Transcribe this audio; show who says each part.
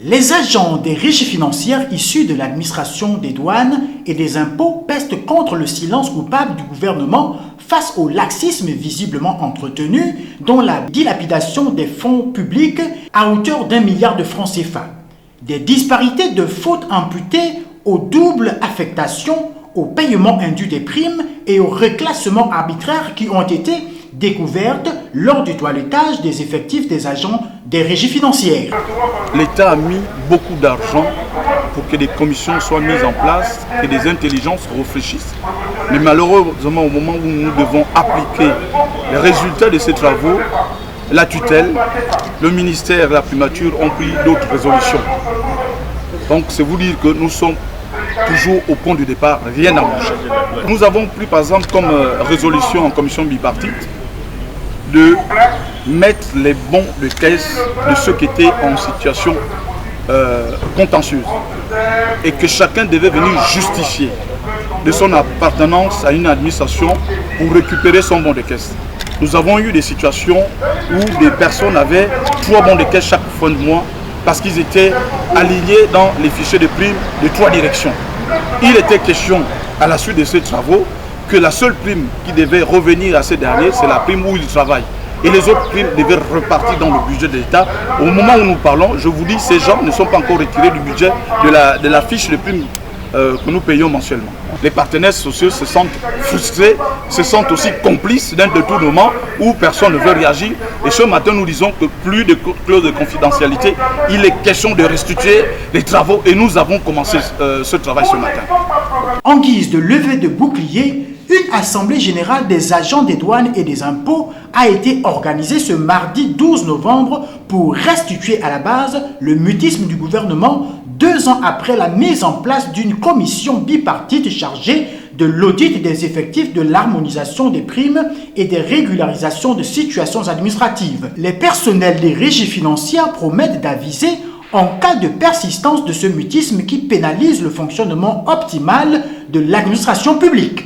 Speaker 1: Les agents des régies financières issus de l'administration des douanes et des impôts pestent contre le silence coupable du gouvernement face au laxisme visiblement entretenu, dont la dilapidation des fonds publics à hauteur d'1 milliard de francs CFA. Des disparités de fautes imputées aux doubles affectations, au paiement indu des primes et au reclassement arbitraire qui ont été découvertes lors du toilettage des effectifs des agents des régies financières.
Speaker 2: L'État a mis beaucoup d'argent pour que des commissions soient mises en place, que des intelligences réfléchissent. Mais malheureusement, au moment où nous devons appliquer les résultats de ces travaux, la tutelle, le ministère et la primature ont pris d'autres résolutions. Donc c'est vous dire que nous sommes toujours au point de départ, rien n'a bougé. Nous avons pris par exemple comme résolution en commission bipartite de mettre les bons de caisse de ceux qui étaient en situation contentieuse et que chacun devait venir justifier de son appartenance à une administration pour récupérer son bon de caisse. Nous avons eu des situations où des personnes avaient 3 bons de caisse chaque fin de mois parce qu'ils étaient alignés dans les fichiers de primes de 3 directions. Il était question, à la suite de ces travaux, que la seule prime qui devait revenir à ces derniers, c'est la prime où ils travaillent. Et les autres primes devaient repartir dans le budget de l'État. Au moment où nous parlons, je vous dis, ces gens ne sont pas encore retirés du budget de la fiche de prime que nous payons mensuellement. Les partenaires sociaux se sentent frustrés, se sentent aussi complices d'un détournement où personne ne veut réagir. Et ce matin, nous disons que plus de clause de confidentialité, il est question de restituer les travaux et nous avons commencé ce travail ce matin.
Speaker 1: En guise de levée de bouclier, une assemblée générale des agents des douanes et des impôts a été organisée ce mardi 12 novembre pour restituer à la base le mutisme du gouvernement 2 ans après la mise en place d'une commission bipartite chargée de l'audit des effectifs, de l'harmonisation des primes et des régularisations de situations administratives. Les personnels des régies financières promettent d'aviser en cas de persistance de ce mutisme qui pénalise le fonctionnement optimal de l'administration publique.